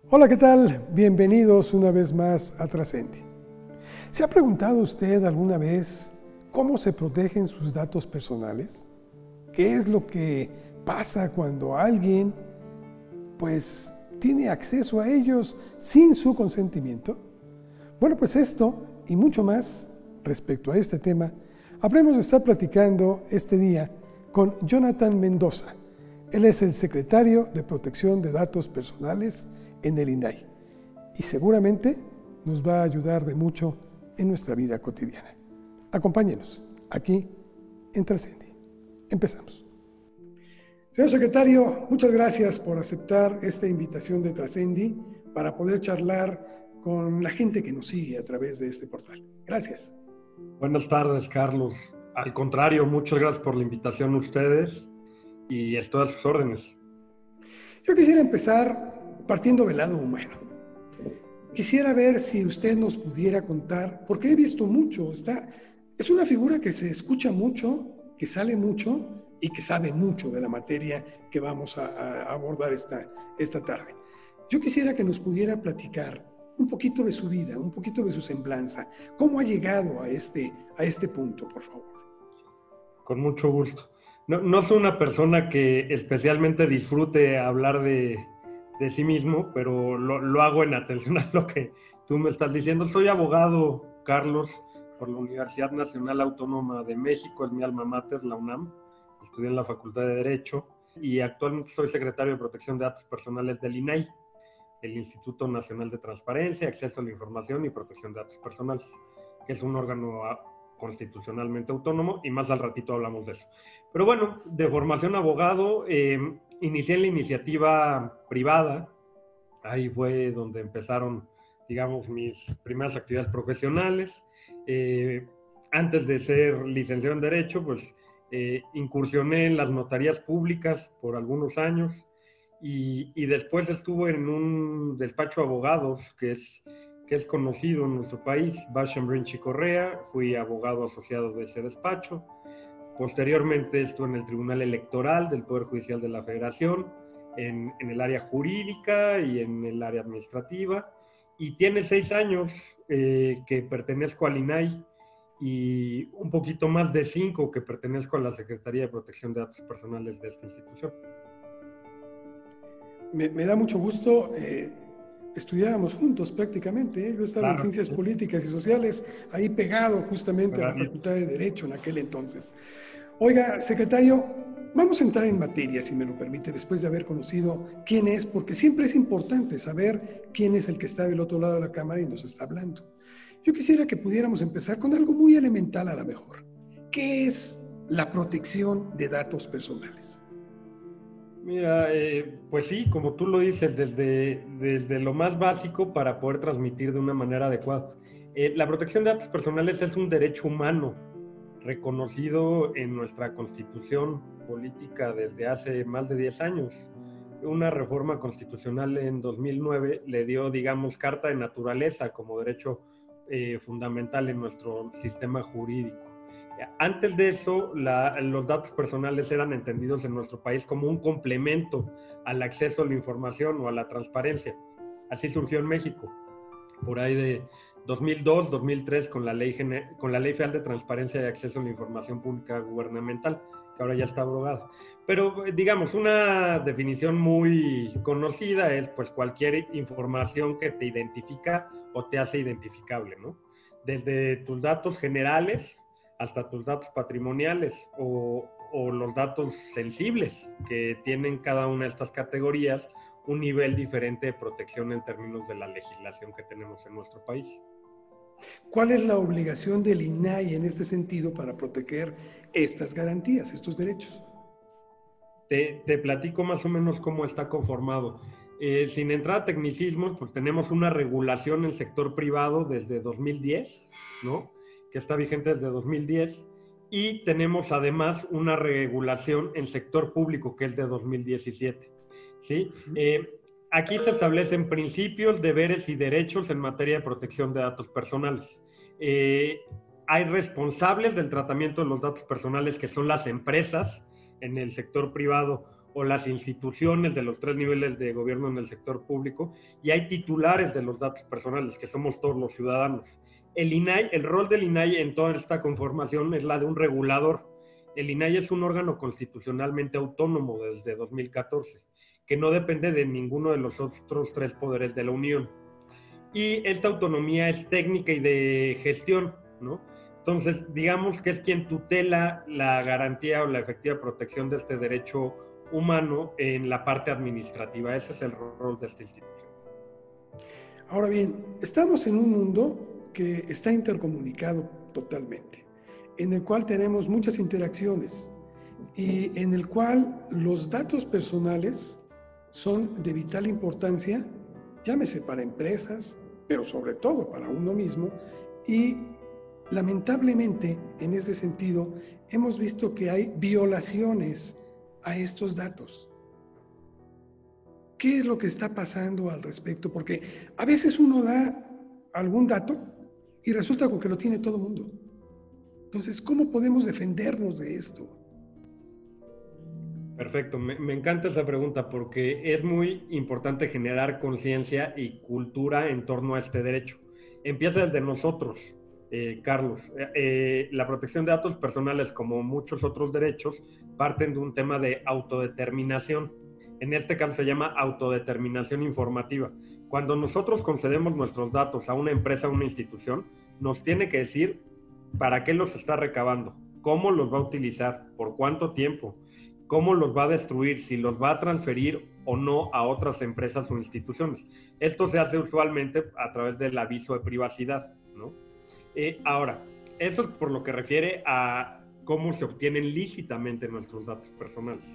Hola, ¿qué tal? Bienvenidos una vez más a Trascendi. ¿Se ha preguntado usted alguna vez cómo se protegen sus datos personales? ¿Qué es lo que pasa cuando alguien, tiene acceso a ellos sin su consentimiento? Bueno, pues esto y mucho más respecto a este tema, habremos de estar platicando este día con Jonathan Mendoza. Él es el secretario de Protección de Datos Personales en el INAI y seguramente nos va a ayudar de mucho en nuestra vida cotidiana. Acompáñenos aquí en Trascendi. Empezamos. Señor secretario, muchas gracias por aceptar esta invitación de Trascendi para poder charlar con la gente que nos sigue a través de este portal. Gracias. Buenas tardes, Carlos. Al contrario, muchas gracias por la invitación a ustedes y estoy a sus órdenes. Yo quisiera empezar partiendo del lado humano. Quisiera ver si usted nos pudiera contar, porque he visto mucho, es una figura que se escucha mucho, que sale mucho y que sabe mucho de la materia que vamos a abordar esta tarde. Yo quisiera que nos pudiera platicar un poquito de su vida, un poquito de su semblanza, cómo ha llegado a este punto, por favor. Con mucho gusto. No soy una persona que especialmente disfrute hablar de sí mismo, pero lo hago en atención a lo que tú me estás diciendo. Soy abogado, Carlos, por la Universidad Nacional Autónoma de México, es mi alma mater, la UNAM. Estudié en la Facultad de Derecho y actualmente soy secretario de Protección de Datos Personales del INAI, el Instituto Nacional de Transparencia, Acceso a la Información y Protección de Datos Personales, que es un órgano constitucionalmente autónomo, y más al ratito hablamos de eso. Pero bueno, de formación abogado, inicié en la iniciativa privada. Ahí fue donde empezaron, digamos, mis primeras actividades profesionales. Antes de ser licenciado en Derecho, incursioné en las notarías públicas por algunos años y después estuve en un despacho de abogados que es conocido en nuestro país, Basham Brinch y Correa. Fui abogado asociado de ese despacho. Posteriormente estuve en el Tribunal Electoral del Poder Judicial de la Federación, en el área jurídica y en el área administrativa. Y tiene 6 años que pertenezco al INAI y un poquito más de 5 que pertenezco a la Secretaría de Protección de Datos Personales de esta institución. Me da mucho gusto. Estudiábamos juntos prácticamente. Yo estaba en Ciencias Políticas y Sociales, ahí pegado justamente a la Facultad de Derecho en aquel entonces. Oiga, secretario, vamos a entrar en materia, si me lo permite, después de haber conocido quién es, porque siempre es importante saber quién es el que está del otro lado de la cámara y nos está hablando. Yo quisiera que pudiéramos empezar con algo muy elemental a lo mejor. ¿Qué es la protección de datos personales? Mira, pues sí, como tú lo dices, desde lo más básico para poder transmitir de una manera adecuada. La protección de datos personales es un derecho humano reconocido en nuestra Constitución política desde hace más de 10 años. Una reforma constitucional en 2009 le dio, digamos, carta de naturaleza como derecho fundamental en nuestro sistema jurídico. Antes de eso, los datos personales eran entendidos en nuestro país como un complemento al acceso a la información o a la transparencia. Así surgió en México, por ahí de 2002, 2003, con la Ley Federal de Transparencia y Acceso a la Información Pública Gubernamental, que ahora ya está abrogada. Pero, digamos, una definición muy conocida es pues cualquier información que te identifica o te hace identificable, ¿no? Desde tus datos generales hasta tus datos patrimoniales o los datos sensibles, que tienen cada una de estas categorías un nivel diferente de protección en términos de la legislación que tenemos en nuestro país. ¿Cuál es la obligación del INAI en este sentido para proteger estas garantías, estos derechos? Te platico más o menos cómo está conformado. Sin entrar a tecnicismos, pues tenemos una regulación en el sector privado desde 2010, ¿no? Que está vigente desde 2010, y tenemos además una regulación en sector público que es de 2017, ¿sí? Aquí se establecen principios, deberes y derechos en materia de protección de datos personales. Hay responsables del tratamiento de los datos personales, que son las empresas en el sector privado o las instituciones de los 3 niveles de gobierno en el sector público, y hay titulares de los datos personales, que somos todos los ciudadanos. El INAI, el rol del INAI en toda esta conformación es la de un regulador. El INAI es un órgano constitucionalmente autónomo desde 2014, que no depende de ninguno de los otros 3 poderes de la Unión. Y esta autonomía es técnica y de gestión, ¿no? Entonces, digamos que es quien tutela la garantía o la efectiva protección de este derecho humano en la parte administrativa. Ese es el rol de esta institución. Ahora bien, estamos en un mundo que está intercomunicado totalmente, en el cual tenemos muchas interacciones y en el cual los datos personales son de vital importancia, llámese para empresas, pero sobre todo para uno mismo, y lamentablemente en ese sentido hemos visto que hay violaciones a estos datos. ¿Qué es lo que está pasando al respecto? Porque a veces uno da algún dato y resulta con que lo tiene todo el mundo. Entonces, ¿cómo podemos defendernos de esto? Perfecto, me encanta esa pregunta porque es muy importante generar conciencia y cultura en torno a este derecho. Empieza desde nosotros, Carlos. La protección de datos personales, como muchos otros derechos, parten de un tema de autodeterminación. En este caso se llama autodeterminación informativa. Cuando nosotros concedemos nuestros datos a una empresa o una institución, nos tiene que decir para qué los está recabando, cómo los va a utilizar, por cuánto tiempo, cómo los va a destruir, si los va a transferir o no a otras empresas o instituciones. Esto se hace usualmente a través del aviso de privacidad, ¿no? Ahora, eso es por lo que refiere a cómo se obtienen lícitamente nuestros datos personales.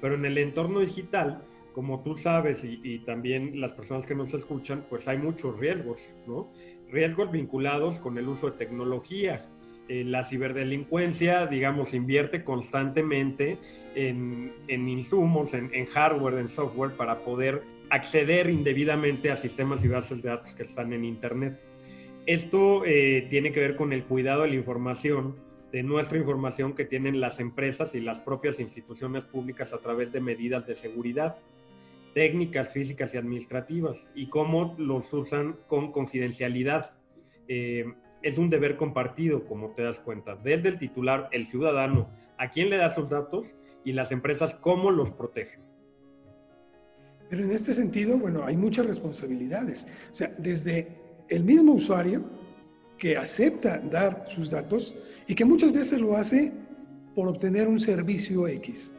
Pero en el entorno digital, como tú sabes y también las personas que nos escuchan, pues hay muchos riesgos, ¿no? Riesgos vinculados con el uso de tecnología. La ciberdelincuencia, digamos, invierte constantemente en insumos, en hardware, en software, para poder acceder indebidamente a sistemas y bases de datos que están en Internet. Esto tiene que ver con el cuidado de la información, de nuestra información que tienen las empresas y las propias instituciones públicas a través de medidas de seguridad, técnicas, físicas y administrativas, y cómo los usan con confidencialidad. Es un deber compartido, como te das cuenta, desde el titular, el ciudadano, a quién le da sus datos, y las empresas, cómo los protegen. Pero en este sentido, bueno, hay muchas responsabilidades. O sea, desde el mismo usuario que acepta dar sus datos y que muchas veces lo hace por obtener un servicio X,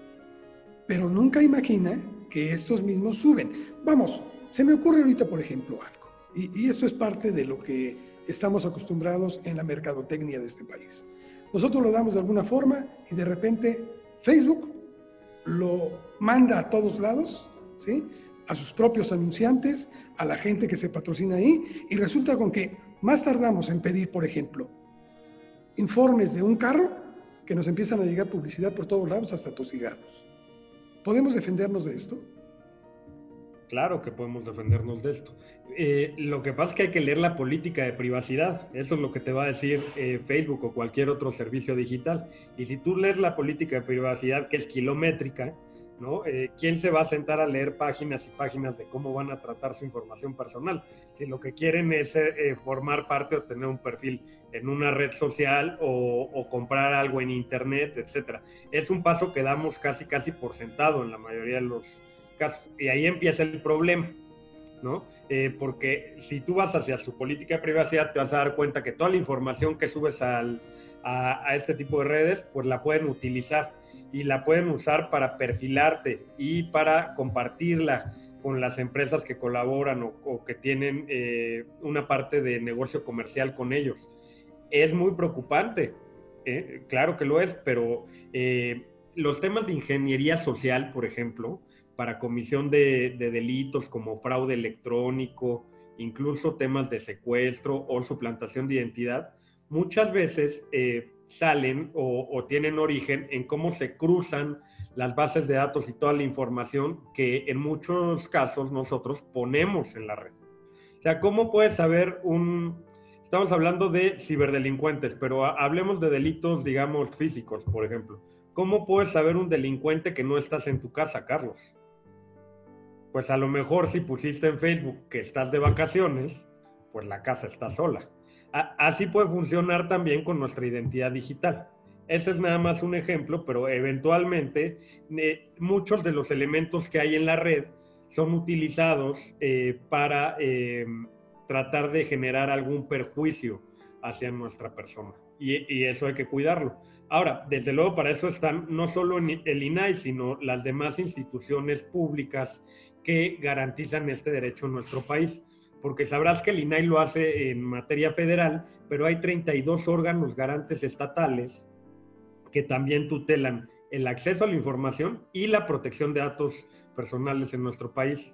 pero nunca imagina que estos mismos suben. Vamos, se me ocurre ahorita, por ejemplo, algo, y esto es parte de lo que estamos acostumbrados en la mercadotecnia de este país. Nosotros lo damos de alguna forma y de repente Facebook lo manda a todos lados, ¿sí? A sus propios anunciantes, a la gente que se patrocina ahí, y resulta con que más tardamos en pedir, por ejemplo, informes de un carro, que nos empiezan a llegar publicidad por todos lados, hasta tosigarnos. ¿Podemos defendernos de esto? Claro que podemos defendernos de esto. Lo que pasa es que hay que leer la política de privacidad. Eso es lo que te va a decir Facebook o cualquier otro servicio digital. Y si tú lees la política de privacidad, que es kilométrica, ¿no? ¿Quién se va a sentar a leer páginas y páginas de cómo van a tratar su información personal? Si lo que quieren es formar parte o tener un perfil en una red social o comprar algo en internet, etcétera. Es un paso que damos casi por sentado en la mayoría de los casos. Y ahí empieza el problema, ¿no? Porque si tú vas hacia su política de privacidad, te vas a dar cuenta que toda la información que subes a este tipo de redes, pues la pueden utilizar y la pueden usar para perfilarte y para compartirla con las empresas que colaboran o que tienen una parte de negocio comercial con ellos. Es muy preocupante, claro que lo es, pero los temas de ingeniería social, por ejemplo, para comisión de delitos como fraude electrónico, incluso temas de secuestro o suplantación de identidad, muchas veces salen o tienen origen en cómo se cruzan las bases de datos y toda la información que en muchos casos nosotros ponemos en la red. O sea, ¿cómo puedes saber estamos hablando de ciberdelincuentes, pero hablemos de delitos, digamos, físicos, por ejemplo. ¿Cómo puedes saber un delincuente que no estás en tu casa, Carlos? Pues a lo mejor si pusiste en Facebook que estás de vacaciones, pues la casa está sola. Así puede funcionar también con nuestra identidad digital. Ese es nada más un ejemplo, pero eventualmente muchos de los elementos que hay en la red son utilizados para tratar de generar algún perjuicio hacia nuestra persona. Y eso hay que cuidarlo. Ahora, desde luego para eso están no solo el INAI, sino las demás instituciones públicas que garantizan este derecho en nuestro país. Porque sabrás que el INAI lo hace en materia federal, pero hay 32 órganos garantes estatales que también tutelan el acceso a la información y la protección de datos personales en nuestro país.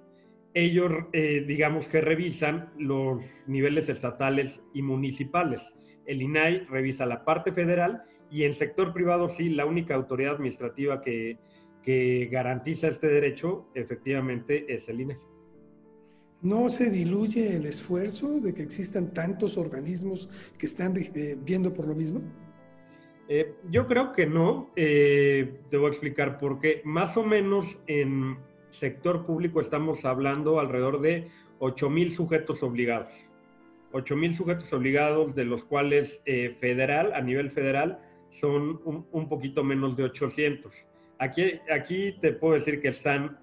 Ellos, digamos que revisan los niveles estatales y municipales. El INAI revisa la parte federal y en sector privado sí, la única autoridad administrativa que garantiza este derecho efectivamente es el INAI. ¿No se diluye el esfuerzo de que existan tantos organismos que están viendo por lo mismo? Yo creo que no. Te voy a explicar por qué. Más o menos en sector público estamos hablando alrededor de 8,000 sujetos obligados. 8,000 sujetos obligados, de los cuales a nivel federal, son un poquito menos de 800. Aquí te puedo decir que están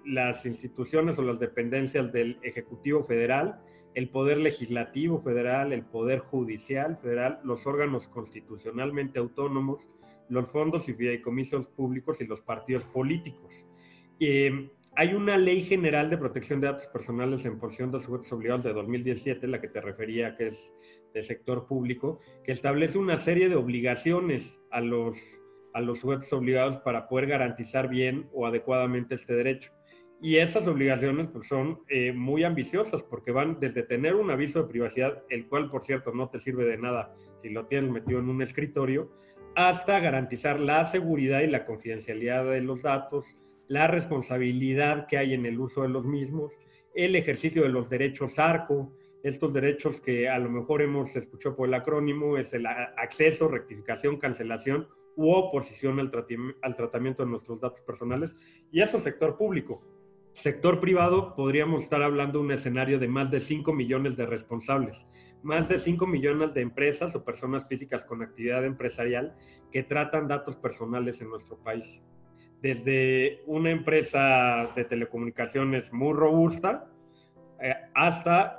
las instituciones o las dependencias del Ejecutivo Federal, el Poder Legislativo Federal, el Poder Judicial Federal, los órganos constitucionalmente autónomos, los fondos y fideicomisos públicos y los partidos políticos. Hay una Ley General de Protección de Datos Personales en posesión de sujetos obligados de 2017, la que te refería, que es de sector público, que establece una serie de obligaciones a los sujetos obligados para poder garantizar bien o adecuadamente este derecho. Y esas obligaciones pues, son muy ambiciosas, porque van desde tener un aviso de privacidad, el cual, por cierto, no te sirve de nada si lo tienes metido en un escritorio, hasta garantizar la seguridad y la confidencialidad de los datos, la responsabilidad que hay en el uso de los mismos, el ejercicio de los derechos ARCO, estos derechos que a lo mejor hemos escuchado por el acrónimo, es el acceso, rectificación, cancelación u oposición al tratamiento de nuestros datos personales, y eso es sector público. Sector privado, podríamos estar hablando de un escenario de más de 5 millones de responsables, más de 5 millones de empresas o personas físicas con actividad empresarial que tratan datos personales en nuestro país. Desde una empresa de telecomunicaciones muy robusta hasta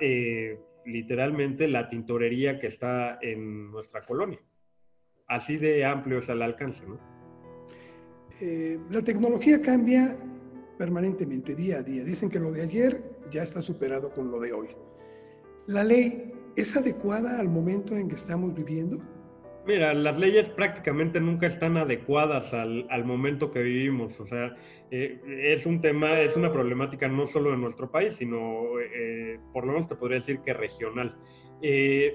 literalmente la tintorería que está en nuestra colonia. Así de amplio es el alcance, ¿no? La tecnología cambia permanentemente, día a día. Dicen que lo de ayer ya está superado con lo de hoy. ¿La ley es adecuada al momento en que estamos viviendo? Mira, las leyes prácticamente nunca están adecuadas al momento que vivimos. O sea, es un tema, es una problemática no solo de nuestro país, sino por lo menos te podría decir que regional.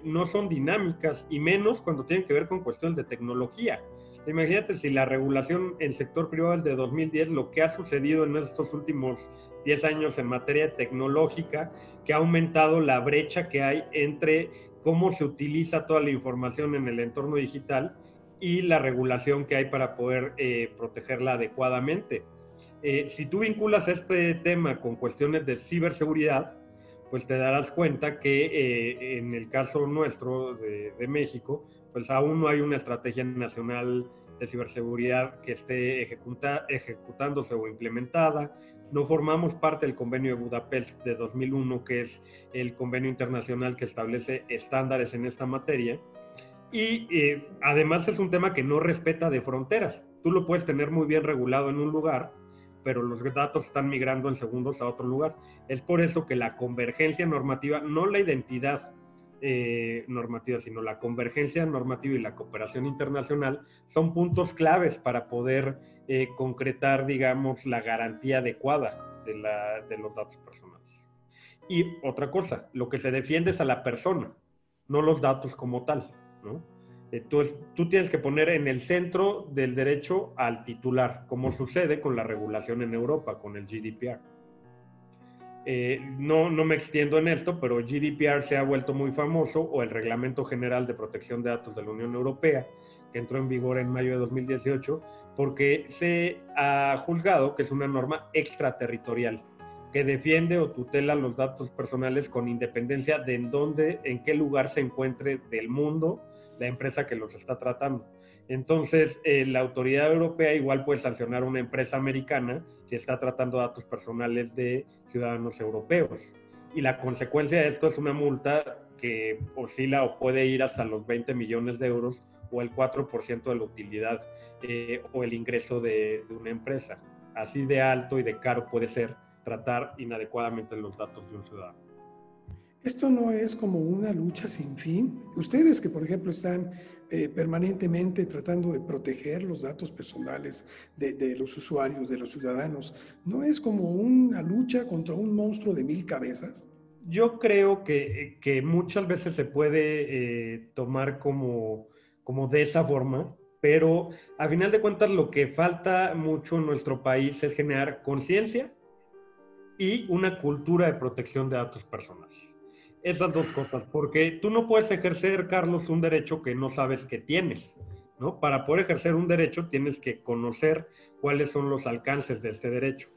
No son dinámicas, y menos cuando tienen que ver con cuestiones de tecnología. Imagínate si la regulación en sector privado es de 2010, lo que ha sucedido en estos últimos 10 años en materia tecnológica, que ha aumentado la brecha que hay entre cómo se utiliza toda la información en el entorno digital y la regulación que hay para poder protegerla adecuadamente. Si tú vinculas este tema con cuestiones de ciberseguridad, pues te darás cuenta que en el caso nuestro de México, pues aún no hay una estrategia nacional de ciberseguridad que esté ejecutándose o implementada. No formamos parte del convenio de Budapest de 2001, que es el convenio internacional que establece estándares en esta materia. Y además es un tema que no respeta de fronteras. Tú lo puedes tener muy bien regulado en un lugar, pero los datos están migrando en segundos a otro lugar. Es por eso que la convergencia normativa, no la identidad normativa, sino la convergencia normativa y la cooperación internacional son puntos claves para poder concretar, digamos, la garantía adecuada de los datos personales. Y otra cosa, lo que se defiende es a la persona, no los datos como tal, ¿no? Tú tienes que poner en el centro del derecho al titular, como sucede con la regulación en Europa, con el GDPR. No me extiendo en esto, pero GDPR se ha vuelto muy famoso, o el Reglamento General de Protección de Datos de la Unión Europea, que entró en vigor en mayo de 2018, porque se ha juzgado que es una norma extraterritorial que defiende o tutela los datos personales con independencia de en qué lugar se encuentre del mundo la empresa que los está tratando. Entonces, la autoridad europea igual puede sancionar a una empresa americana si está tratando datos personales de ciudadanos europeos. Y la consecuencia de esto es una multa que oscila o puede ir hasta los 20 millones de euros o el 4% de la utilidad o el ingreso de una empresa. Así de alto y de caro puede ser tratar inadecuadamente los datos de un ciudadano. Esto no es como una lucha sin fin. Ustedes que, por ejemplo, están permanentemente tratando de proteger los datos personales de los usuarios, de los ciudadanos, ¿no es como una lucha contra un monstruo de 1000 cabezas? Yo creo que muchas veces se puede tomar como de esa forma, pero a final de cuentas lo que falta mucho en nuestro país es generar conciencia y una cultura de protección de datos personales. Esas dos cosas, porque tú no puedes ejercer, Carlos, un derecho que no sabes que tienes, ¿no? Para poder ejercer un derecho tienes que conocer cuáles son los alcances de este derecho.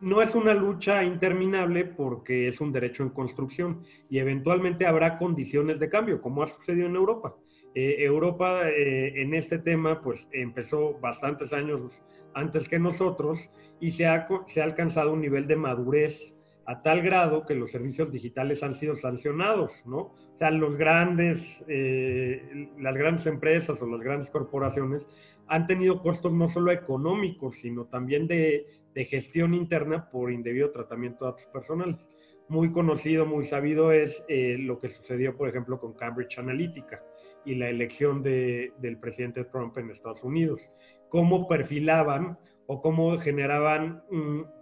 No es una lucha interminable porque es un derecho en construcción y eventualmente habrá condiciones de cambio, como ha sucedido en Europa. Europa en este tema pues empezó bastantes años antes que nosotros y se ha alcanzado un nivel de madurez a tal grado que los servicios digitales han sido sancionados, ¿no? O sea, las grandes empresas o las grandes corporaciones han tenido costos no solo económicos, sino también de gestión interna por indebido tratamiento de datos personales. Muy conocido, muy sabido es lo que sucedió, por ejemplo, con Cambridge Analytica y la elección del presidente Trump en Estados Unidos. Cómo perfilaban o cómo generaban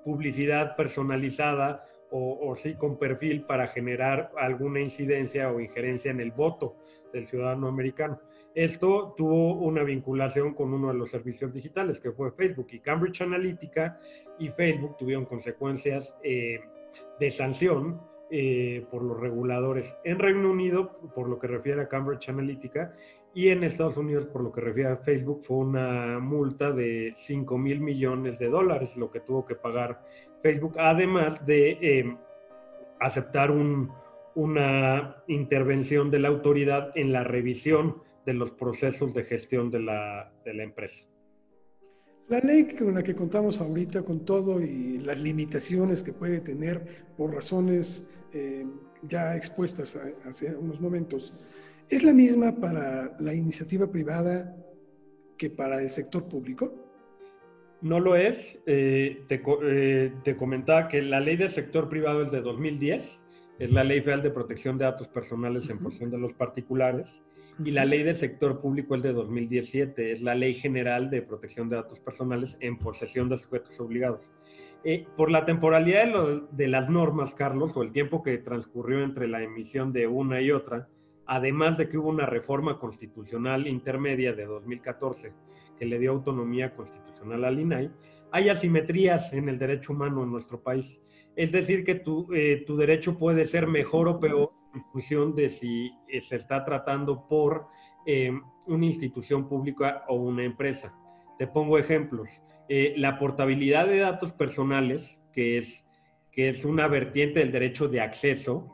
publicidad personalizada o sí con perfil para generar alguna incidencia o injerencia en el voto del ciudadano americano. Esto tuvo una vinculación con uno de los servicios digitales, que fue Facebook, y Cambridge Analytica y Facebook tuvieron consecuencias de sanción por los reguladores en Reino Unido, por lo que refiere a Cambridge Analytica, y en Estados Unidos, por lo que refiere a Facebook, fue una multa de 5,000 millones de dólares, lo que tuvo que pagar Facebook, además de aceptar una intervención de la autoridad en la revisión de los procesos de gestión de la empresa. La ley con la que contamos ahorita, con todo y las limitaciones que puede tener por razones ya expuestas hace unos momentos, ¿es la misma para la iniciativa privada que para el sector público? No lo es. Te comentaba que la ley del sector privado es de 2010, es la Ley Federal de Protección de Datos Personales en posesión de los particulares, y la ley del sector público es de 2017, es la Ley General de Protección de Datos Personales en posesión de sujetos obligados. Por la temporalidad de las normas, Carlos, o el tiempo que transcurrió entre la emisión de una y otra, además de que hubo una reforma constitucional intermedia de 2014 que le dio autonomía constitucional al INAI, hay asimetrías en el derecho humano en nuestro país. Es decir, que tu derecho puede ser mejor o peor en función de si se está tratando por una institución pública o una empresa. Te pongo ejemplos. La portabilidad de datos personales, que es una vertiente del derecho de acceso,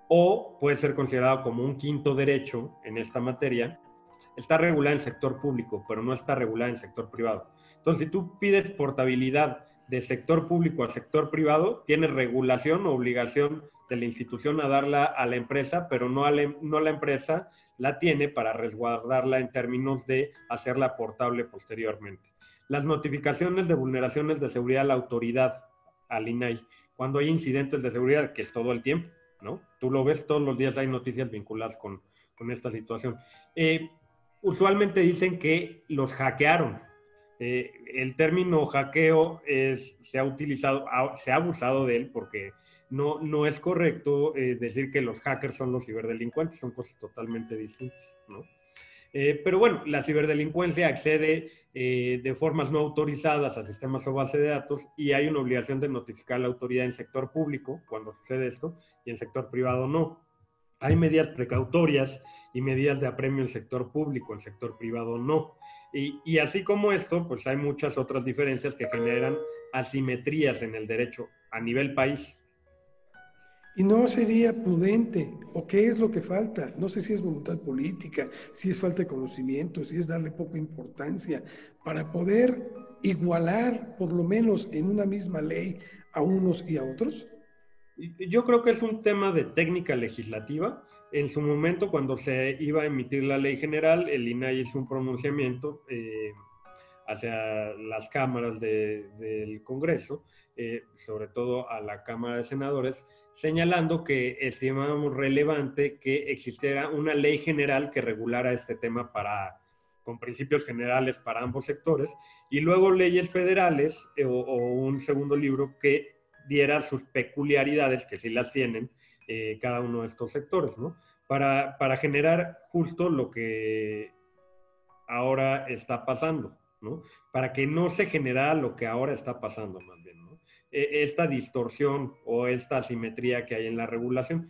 o puede ser considerado como un quinto derecho en esta materia, está regulada en sector público, pero no está regulada en sector privado. Entonces, si tú pides portabilidad de sector público a sector privado, tienes regulación o obligación de la institución a darla a la empresa, pero no la empresa la tiene para resguardarla en términos de hacerla portable posteriormente. Las notificaciones de vulneraciones de seguridad a la autoridad, al INAI, cuando hay incidentes de seguridad, que es todo el tiempo, ¿no? Tú lo ves todos los días, hay noticias vinculadas con esta situación. Usualmente dicen que los hackearon. El término hackeo se ha abusado de él porque no es correcto decir que los hackers son los ciberdelincuentes, son cosas totalmente distintas, ¿no? Pero bueno, la ciberdelincuencia accede de formas no autorizadas a sistemas o base de datos y hay una obligación de notificar a la autoridad en sector público cuando sucede esto y en sector privado no. Hay medidas precautorias y medidas de apremio en sector público, en sector privado no. Y así como esto, pues hay muchas otras diferencias que generan asimetrías en el derecho a nivel país. ¿Y no sería prudente? ¿O qué es lo que falta? No sé si es voluntad política, si es falta de conocimiento, si es darle poca importancia para poder igualar, por lo menos en una misma ley, a unos y a otros. Yo creo que es un tema de técnica legislativa. En su momento, cuando se iba a emitir la ley general, el INAI hizo un pronunciamiento hacia las cámaras del Congreso, sobre todo a la Cámara de Senadores, señalando que estimábamos relevante que existiera una ley general que regulara este tema con principios generales para ambos sectores, y luego leyes federales o un segundo libro que diera sus peculiaridades, que sí las tienen cada uno de estos sectores, ¿no? Para generar justo lo que ahora está pasando, ¿no? Para que no se generara lo que ahora está pasando, más bien, ¿no? Esta distorsión o esta asimetría que hay en la regulación.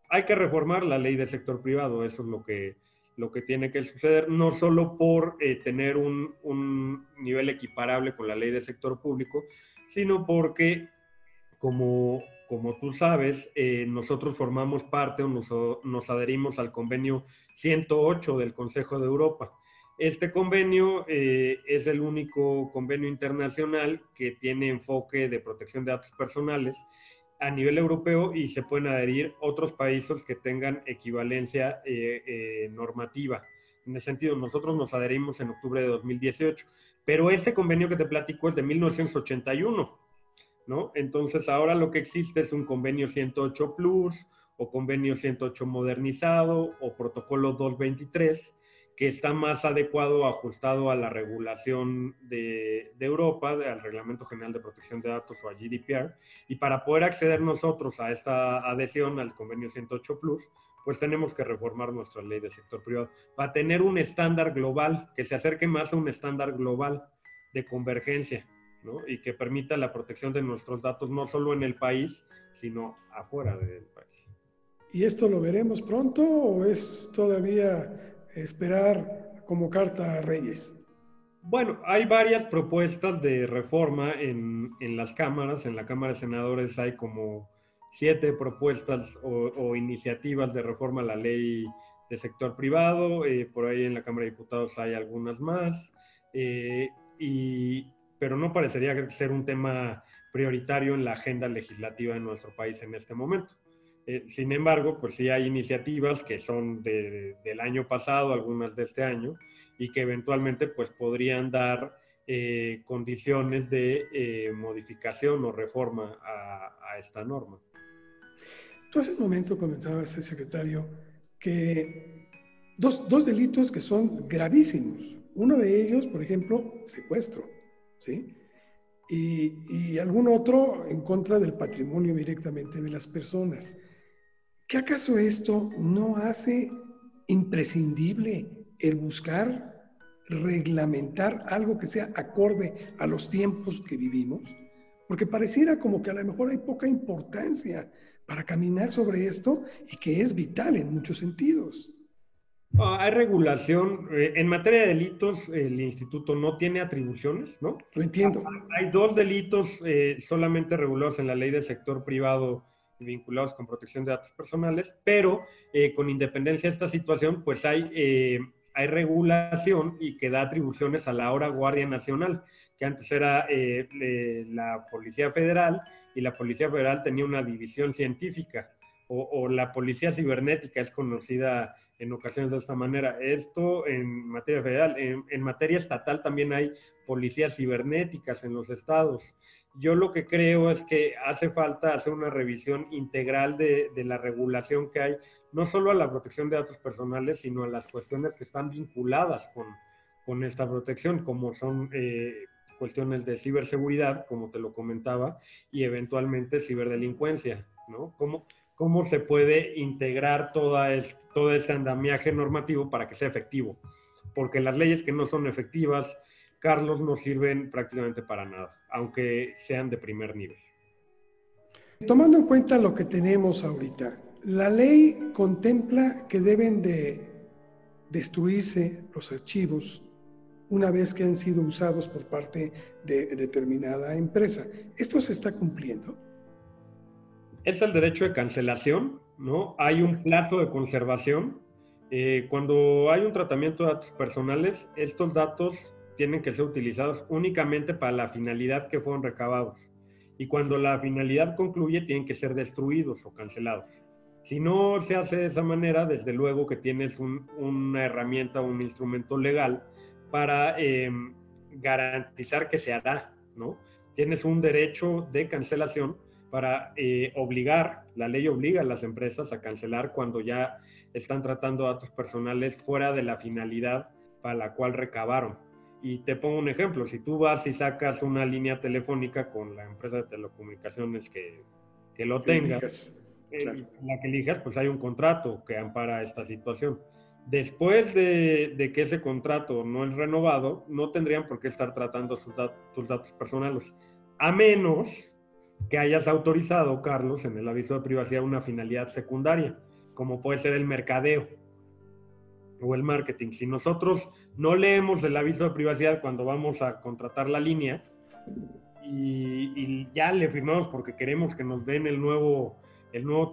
Hay que reformar la ley del sector privado, eso es lo que tiene que suceder, no solo por tener un nivel equiparable con la ley del sector público, sino porque, como tú sabes, nosotros formamos parte o nos adherimos al convenio 108 del Consejo de Europa. Este convenio es el único convenio internacional que tiene enfoque de protección de datos personales a nivel europeo, y se pueden adherir otros países que tengan equivalencia normativa. En ese sentido, nosotros nos adherimos en octubre de 2018, pero este convenio que te platico es de 1981, ¿no? Entonces ahora lo que existe es un convenio 108 Plus o convenio 108 modernizado o protocolo 223, que está más adecuado, ajustado a la regulación de Europa, al Reglamento General de Protección de Datos o a GDPR, y para poder acceder nosotros a esta adhesión al convenio 108 Plus, pues tenemos que reformar nuestra ley del sector privado para tener un estándar global que se acerque más a un estándar global de convergencia, ¿no? Y que permita la protección de nuestros datos no solo en el país, sino afuera del país. ¿Y esto lo veremos pronto o es todavía esperar como carta a Reyes? Bueno, hay varias propuestas de reforma en las cámaras. En la Cámara de Senadores hay como 7 propuestas o iniciativas de reforma a la ley de sector privado. Por ahí en la Cámara de Diputados hay algunas más. Pero no parecería ser un tema prioritario en la agenda legislativa de nuestro país en este momento. Sin embargo, pues sí hay iniciativas que son del año pasado, algunas de este año, y que eventualmente pues podrían dar condiciones de modificación o reforma a esta norma. Tú hace un momento comenzabas, secretario, que dos delitos que son gravísimos. Uno de ellos, por ejemplo, secuestro, ¿sí? Y algún otro en contra del patrimonio directamente de las personas. ¿Qué acaso esto no hace imprescindible el buscar reglamentar algo que sea acorde a los tiempos que vivimos? Porque pareciera como que a lo mejor hay poca importancia para caminar sobre esto y que es vital en muchos sentidos. Hay regulación. En materia de delitos, el instituto no tiene atribuciones, ¿no? Lo entiendo. Hay 2 delitos solamente regulados en la ley del sector privado vinculados con protección de datos personales, pero con independencia de esta situación, pues hay regulación y que da atribuciones a la ahora Guardia Nacional, que antes era la Policía Federal, y la Policía Federal tenía una división científica, o la Policía Cibernética es conocida en ocasiones de esta manera. Esto en materia federal. En materia estatal también hay policías cibernéticas en los estados. Yo lo que creo es que hace falta hacer una revisión integral de la regulación que hay, no solo a la protección de datos personales, sino a las cuestiones que están vinculadas con esta protección, como son cuestiones de ciberseguridad, como te lo comentaba, y eventualmente ciberdelincuencia, ¿no? ¿Cómo se puede integrar todo este andamiaje normativo para que sea efectivo? Porque las leyes que no son efectivas, Carlos, no sirven prácticamente para nada, aunque sean de primer nivel. Tomando en cuenta lo que tenemos ahorita, la ley contempla que deben de destruirse los archivos una vez que han sido usados por parte de determinada empresa. ¿Esto se está cumpliendo? Es el derecho de cancelación, ¿no? Hay un plazo de conservación. Cuando hay un tratamiento de datos personales, estos datos tienen que ser utilizados únicamente para la finalidad que fueron recabados. Y cuando la finalidad concluye, tienen que ser destruidos o cancelados. Si no se hace de esa manera, desde luego que tienes una herramienta o un instrumento legal para garantizar que se hará, ¿no? Tienes un derecho de cancelación para obligar, la ley obliga a las empresas a cancelar cuando ya están tratando datos personales fuera de la finalidad para la cual recabaron. Y te pongo un ejemplo, si tú vas y sacas una línea telefónica con la empresa de telecomunicaciones que lo tenga, claro. la que elijas, pues hay un contrato que ampara esta situación. Después de que ese contrato no es renovado, no tendrían por qué estar tratando tus datos personales, a menos que hayas autorizado, Carlos, en el aviso de privacidad una finalidad secundaria, como puede ser el mercadeo o el marketing. Si nosotros no leemos el aviso de privacidad cuando vamos a contratar la línea y ya le firmamos porque queremos que nos den el nuevo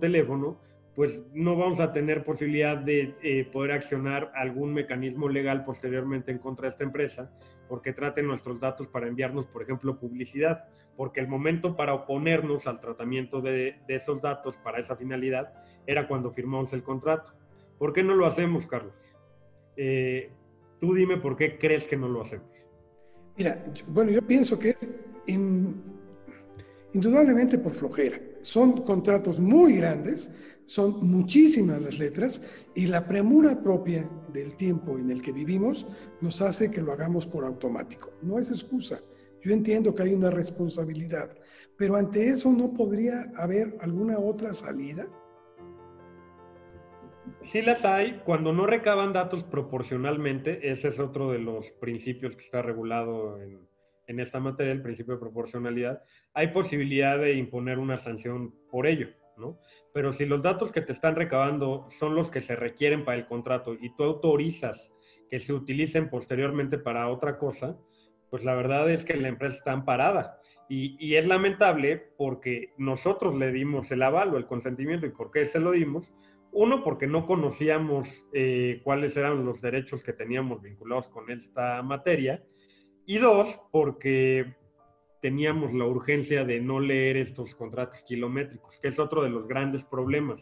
teléfono, pues no vamos a tener posibilidad de poder accionar algún mecanismo legal posteriormente en contra de esta empresa porque traten nuestros datos para enviarnos, por ejemplo, publicidad, porque el momento para oponernos al tratamiento de esos datos para esa finalidad era cuando firmamos el contrato. ¿Por qué no lo hacemos, Carlos? Tú dime por qué crees que no lo hacemos. Mira, bueno, yo pienso que es indudablemente por flojera. Son contratos muy grandes, son muchísimas las letras y la premura propia del tiempo en el que vivimos nos hace que lo hagamos por automático. No es excusa. Yo entiendo que hay una responsabilidad, pero ante eso no podría haber alguna otra salida. Sí las hay, cuando no recaban datos proporcionalmente, ese es otro de los principios que está regulado en esta materia, el principio de proporcionalidad, hay posibilidad de imponer una sanción por ello, ¿no? Pero si los datos que te están recabando son los que se requieren para el contrato y tú autorizas que se utilicen posteriormente para otra cosa, pues la verdad es que la empresa está amparada. Y es lamentable porque nosotros le dimos el aval o el consentimiento. ¿Y por qué se lo dimos? Uno, porque no conocíamos cuáles eran los derechos que teníamos vinculados con esta materia. Y dos, porque teníamos la urgencia de no leer estos contratos kilométricos, que es otro de los grandes problemas.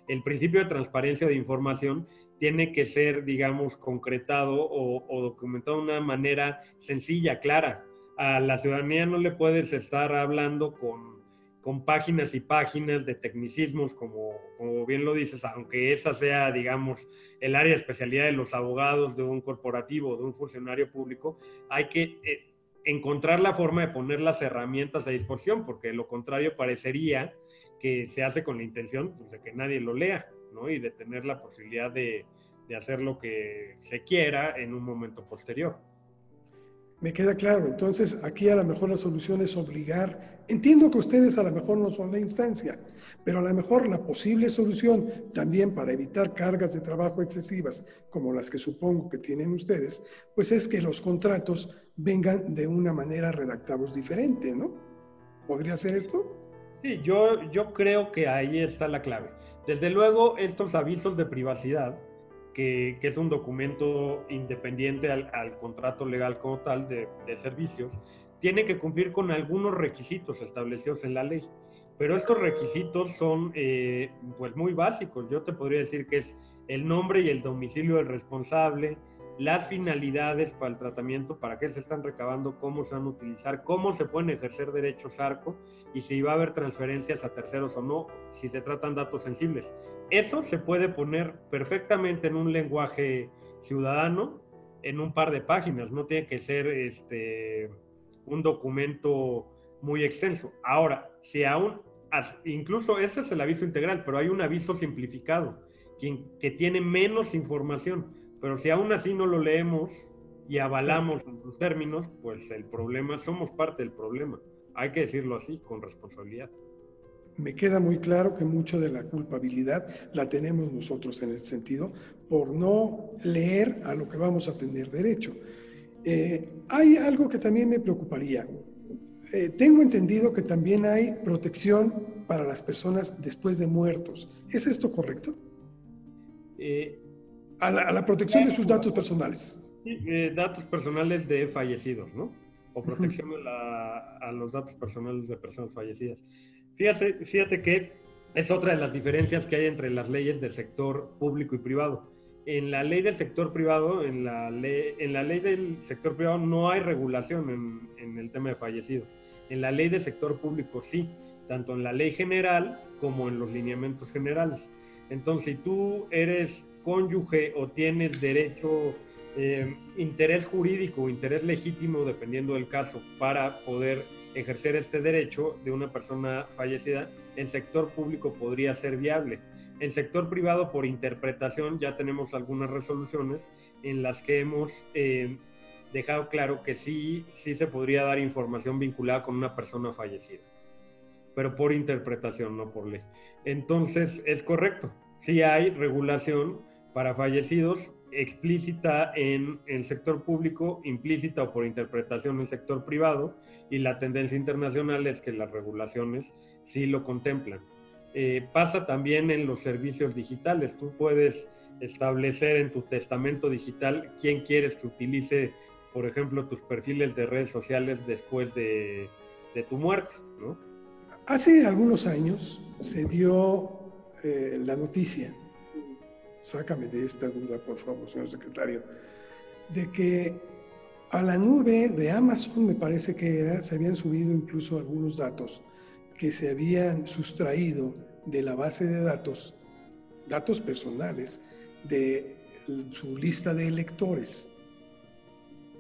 El principio de transparencia de información tiene que ser, digamos, concretado o documentado de una manera sencilla, clara. A la ciudadanía no le puedes estar hablando con páginas y páginas de tecnicismos, como bien lo dices, aunque esa sea, digamos, el área de especialidad de los abogados de un corporativo, de un funcionario público, hay que encontrar la forma de poner las herramientas a disposición, porque de lo contrario parecería que se hace con la intención pues, de que nadie lo lea, ¿no? Y de tener la posibilidad de hacer lo que se quiera en un momento posterior. Me queda claro, entonces aquí a lo mejor la solución es obligar, entiendo que ustedes a lo mejor no son la instancia, pero a lo mejor la posible solución también para evitar cargas de trabajo excesivas, como las que supongo que tienen ustedes, pues es que los contratos vengan de una manera redactados diferente, ¿no? ¿Podría ser esto? Sí, yo creo que ahí está la clave. Desde luego, estos avisos de privacidad, que es un documento independiente al contrato legal como tal de servicios, tiene que cumplir con algunos requisitos establecidos en la ley. Pero estos requisitos son pues muy básicos. Yo te podría decir que es el nombre y el domicilio del responsable, las finalidades para el tratamiento, para qué se están recabando, cómo se van a utilizar, cómo se pueden ejercer derechos ARCO y si va a haber transferencias a terceros o no, si se tratan datos sensibles. Eso se puede poner perfectamente en un lenguaje ciudadano, en un par de páginas, no tiene que ser un documento muy extenso. Ahora, si aún, incluso ese es el aviso integral, pero hay un aviso simplificado que tiene menos información, pero si aún así no lo leemos y avalamos sus términos, pues el problema, somos parte del problema. Hay que decirlo así, con responsabilidad. Me queda muy claro que mucho de la culpabilidad la tenemos nosotros en este sentido por no leer a lo que vamos a tener derecho. Hay algo que también me preocuparía. Tengo entendido que también hay protección para las personas después de muertos. ¿Es esto correcto? Eh, A la protección de sus datos personales. Sí, datos personales de fallecidos, ¿no? O Ujú. protección a los datos personales de personas fallecidas. Fíjate que es otra de las diferencias que hay entre las leyes del sector público y privado. En la ley del sector privado, en la ley del sector privado no hay regulación en el tema de fallecidos. En la ley del sector público sí, tanto en la ley general como en los lineamientos generales. Entonces, si tú eres cónyuge o tienes derecho, interés jurídico o interés legítimo, dependiendo del caso, para poder ejercer este derecho de una persona fallecida, el sector público podría ser viable. El sector privado, por interpretación, ya tenemos algunas resoluciones en las que hemos dejado claro que sí se podría dar información vinculada con una persona fallecida, pero por interpretación, no por ley. Entonces, es correcto, sí hay regulación para fallecidos explícita en el sector público, implícita o por interpretación en el sector privado, y la tendencia internacional es que las regulaciones sí lo contemplan. Pasa también en los servicios digitales. Tú puedes establecer en tu testamento digital quién quieres que utilice, por ejemplo, tus perfiles de redes sociales después de tu muerte, ¿no? Hace algunos años se dio la noticia, sácame de esta duda, por favor, señor secretario, de que a la nube de Amazon, me parece que era, se habían subido incluso algunos datos que se habían sustraído de la base de datos, datos personales, de su lista de electores.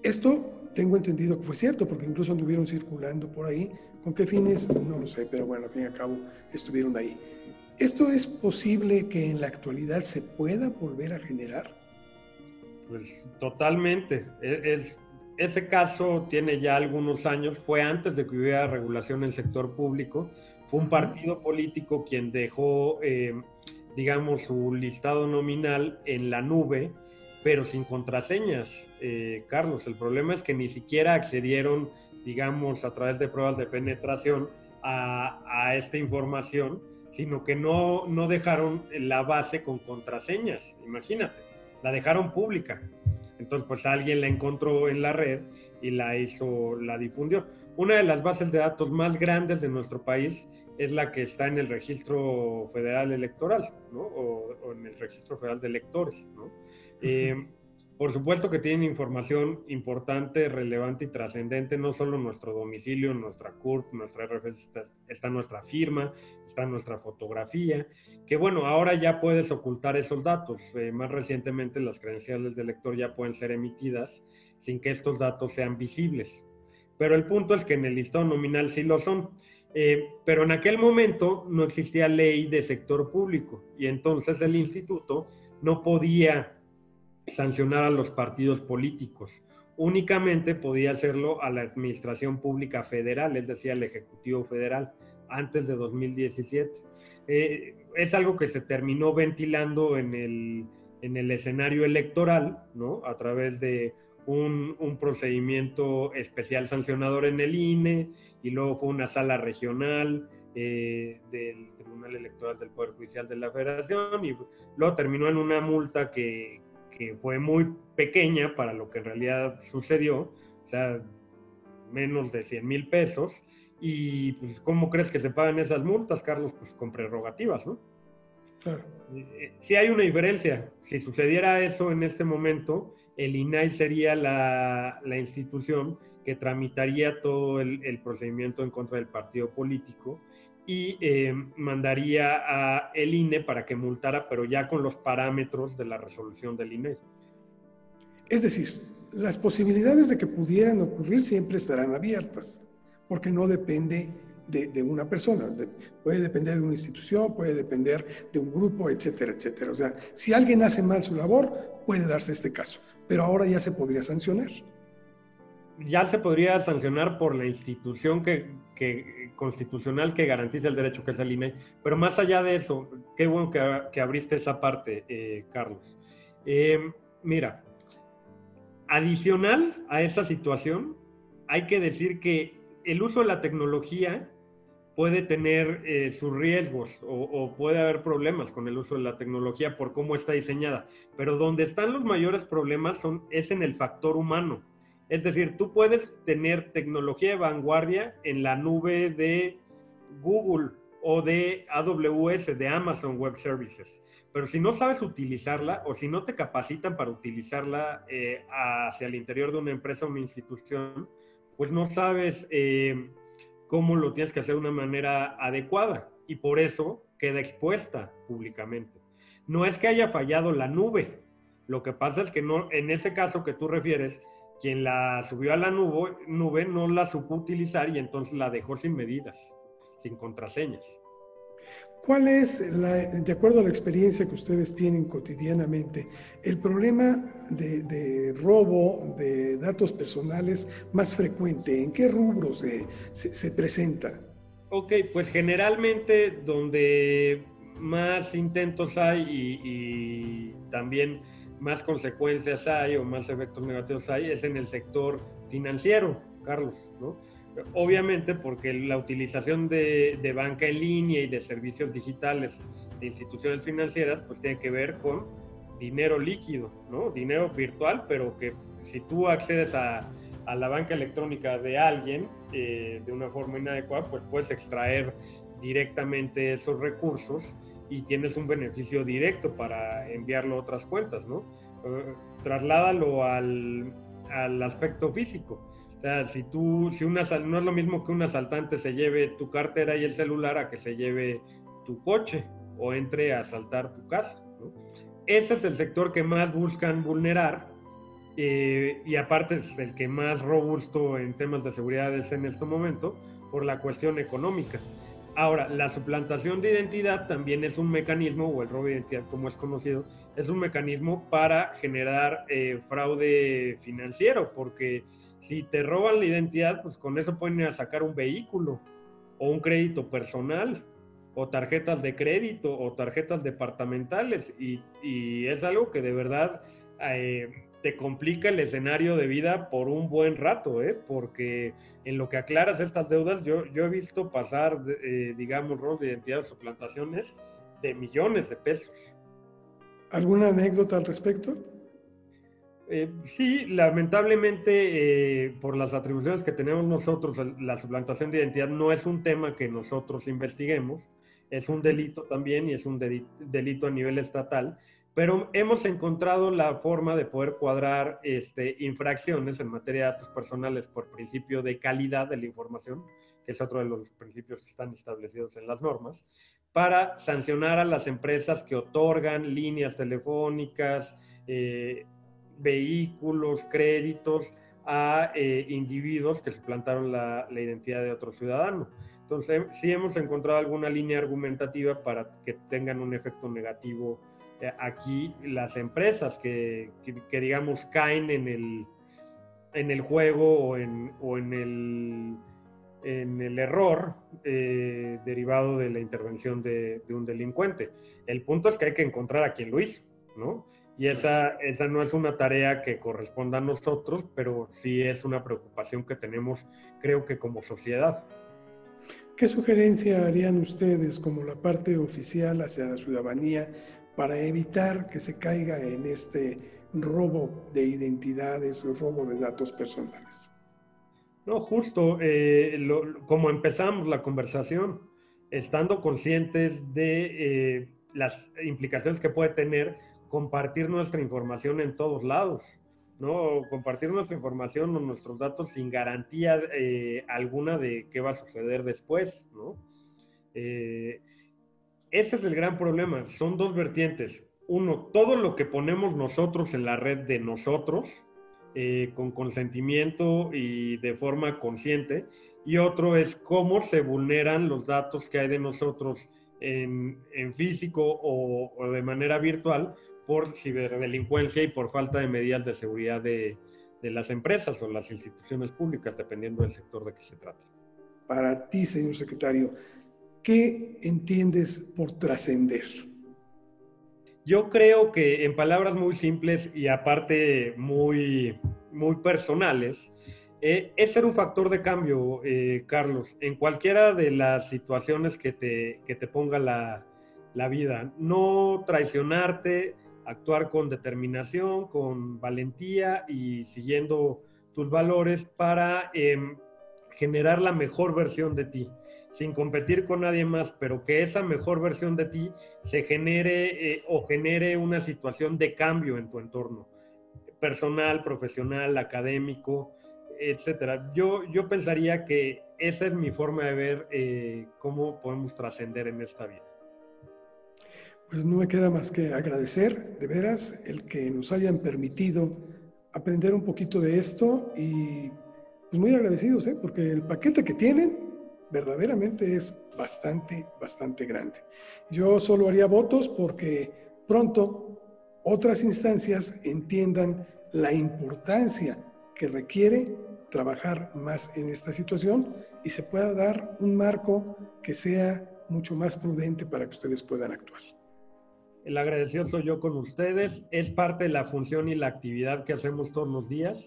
Esto tengo entendido que fue cierto, porque incluso anduvieron circulando por ahí. ¿Con qué fines? No lo sé, pero bueno, al fin y al cabo estuvieron ahí. ¿Esto es posible que en la actualidad se pueda volver a generar? Pues totalmente. Ese caso tiene ya algunos años, fue antes de que hubiera regulación en el sector público. Fue un partido político quien dejó, digamos, su listado nominal en la nube, pero sin contraseñas, Carlos. El problema es que ni siquiera accedieron, digamos, a través de pruebas de penetración a esta información, sino que no dejaron la base con contraseñas, imagínate, la dejaron pública. Entonces, pues alguien la encontró en la red y la difundió. Una de las bases de datos más grandes de nuestro país es la que está en el Registro Federal Electoral, ¿no? O en el Registro Federal de Electores, ¿no? Por supuesto que tienen información importante, relevante y trascendente, no solo nuestro domicilio, nuestra CURP, nuestra RFC, está nuestra firma, está nuestra fotografía, que bueno, ahora ya puedes ocultar esos datos. Más recientemente las credenciales del lector ya pueden ser emitidas sin que estos datos sean visibles. Pero el punto es que en el listado nominal sí lo son. Pero en aquel momento no existía ley de sector público y entonces el instituto no podía sancionar a los partidos políticos. Únicamente podía hacerlo a la Administración Pública Federal, es decir, al Ejecutivo Federal, antes de 2017. Es algo que se terminó ventilando en el escenario electoral, ¿no? A través de un procedimiento especial sancionador en el INE, y luego fue una sala regional del Tribunal Electoral del Poder Judicial de la Federación, y luego terminó en una multa que fue muy pequeña para lo que en realidad sucedió, o sea, menos de 100,000 pesos. Y pues, ¿cómo crees que se pagan esas multas, Carlos? Pues con prerrogativas, ¿no? Claro. Sí hay una diferencia. Si sucediera eso en este momento, el INAI sería la institución que tramitaría todo el procedimiento en contra del partido político y mandaría a el INE para que multara, pero ya con los parámetros de la resolución del INAI. Es decir, las posibilidades de que pudieran ocurrir siempre estarán abiertas, porque no depende de una persona, puede depender de una institución, puede depender de un grupo, etcétera, etcétera. O sea, si alguien hace mal su labor, puede darse este caso, pero ahora ya se podría sancionar. Ya se podría sancionar por la institución constitucional que garantiza el derecho, que es el INE. Pero más allá de eso, qué bueno que abriste esa parte, Carlos. Mira, Adicional a esa situación, hay que decir que el uso de la tecnología puede tener sus riesgos o puede haber problemas con el uso de la tecnología por cómo está diseñada, pero donde están los mayores problemas es en el factor humano. Es decir, tú puedes tener tecnología de vanguardia en la nube de Google o de AWS, de Amazon Web Services, pero si no sabes utilizarla o si no te capacitan para utilizarla hacia el interior de una empresa o una institución, pues no sabes cómo lo tienes que hacer de una manera adecuada y por eso queda expuesta públicamente. No es que haya fallado la nube, lo que pasa es que no, en ese caso que tú refieres, quien la subió a la nube no la supo utilizar y entonces la dejó sin medidas, sin contraseñas. ¿Cuál es, de acuerdo a la experiencia que ustedes tienen cotidianamente, el problema de robo de datos personales más frecuente? ¿En qué rubros se presenta? Ok, pues generalmente donde más intentos hay y también más consecuencias hay o más efectos negativos hay es en el sector financiero, Carlos, ¿no? Obviamente porque la utilización de banca en línea y de servicios digitales de instituciones financieras pues tiene que ver con dinero líquido, ¿no? Dinero virtual, pero que si tú accedes a la banca electrónica de alguien de una forma inadecuada, pues puedes extraer directamente esos recursos y tienes un beneficio directo para enviarlo a otras cuentas, ¿no? Trasládalo al aspecto físico. O sea, no es lo mismo que un asaltante se lleve tu cartera y el celular a que se lleve tu coche o entre a asaltar tu casa, ¿no? Ese es el sector que más buscan vulnerar y aparte es el que más robusto en temas de seguridad es en este momento por la cuestión económica. Ahora, la suplantación de identidad también es un mecanismo, o el robo de identidad como es conocido, es un mecanismo para generar fraude financiero, porque si te roban la identidad, pues con eso pueden ir a sacar un vehículo o un crédito personal o tarjetas de crédito o tarjetas departamentales y es algo que de verdad te complica el escenario de vida por un buen rato, porque en lo que aclaras estas deudas, yo he visto pasar, digamos, robos de identidad o suplantaciones de millones de pesos. ¿Alguna anécdota al respecto? Sí, lamentablemente, por las atribuciones que tenemos nosotros, la suplantación de identidad no es un tema que nosotros investiguemos, es un delito también y es un delito a nivel estatal, pero hemos encontrado la forma de poder cuadrar infracciones en materia de datos personales por principio de calidad de la información, que es otro de los principios que están establecidos en las normas, para sancionar a las empresas que otorgan líneas telefónicas, vehículos, créditos a individuos que suplantaron la identidad de otro ciudadano. Entonces, sí hemos encontrado alguna línea argumentativa para que tengan un efecto negativo aquí las empresas que digamos, caen en el juego o en el error derivado de la intervención de un delincuente. El punto es que hay que encontrar a quien lo hizo, ¿no? Y esa no es una tarea que corresponda a nosotros, pero sí es una preocupación que tenemos, creo que como sociedad. ¿Qué sugerencia harían ustedes como la parte oficial hacia la ciudadanía para evitar que se caiga en este robo de identidades o robo de datos personales? No, justo como empezamos la conversación, estando conscientes de las implicaciones que puede tener compartir nuestra información en todos lados, ¿no? Compartir nuestra información o nuestros datos sin garantía alguna de qué va a suceder después, ¿no? Ese es el gran problema. Son dos vertientes. Uno, todo lo que ponemos nosotros en la red de nosotros, con consentimiento y de forma consciente. Y otro es cómo se vulneran los datos que hay de nosotros en físico o de manera virtual por ciberdelincuencia y por falta de medidas de seguridad de las empresas o las instituciones públicas, dependiendo del sector de que se trate. Para ti, señor secretario, ¿qué entiendes por trascender? Yo creo que en palabras muy simples y aparte muy muy personales, es ser un factor de cambio, Carlos, en cualquiera de las situaciones que te ponga la vida. No traicionarte, actuar con determinación, con valentía y siguiendo tus valores para generar la mejor versión de ti, sin competir con nadie más, pero que esa mejor versión de ti se genere o genere una situación de cambio en tu entorno, personal, profesional, académico, etcétera. Yo pensaría que esa es mi forma de ver cómo podemos trascender en esta vida. Pues no me queda más que agradecer, de veras, el que nos hayan permitido aprender un poquito de esto y pues muy agradecidos, porque el paquete que tienen verdaderamente es bastante, bastante grande. Yo solo haría votos porque pronto otras instancias entiendan la importancia que requiere trabajar más en esta situación y se pueda dar un marco que sea mucho más prudente para que ustedes puedan actuar. El agradecido soy yo con ustedes. Es parte de la función y la actividad que hacemos todos los días,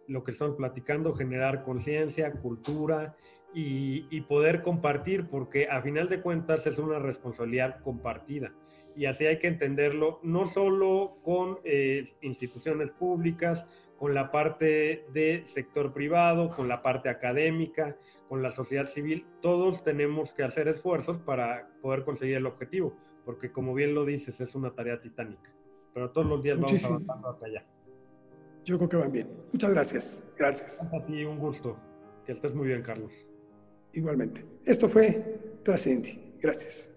lo que estamos platicando, generar conciencia, cultura y poder compartir, porque a final de cuentas es una responsabilidad compartida. Y así hay que entenderlo, no solo con instituciones públicas, con la parte de sector privado, con la parte académica, con la sociedad civil. Todos tenemos que hacer esfuerzos para poder conseguir el objetivo, porque como bien lo dices, es una tarea titánica. Pero todos los días vamos avanzando hacia allá. Yo creo que van bien. Muchas gracias. Gracias. A ti, un gusto. Que estés muy bien, Carlos. Igualmente. Esto fue Trascendi. Gracias.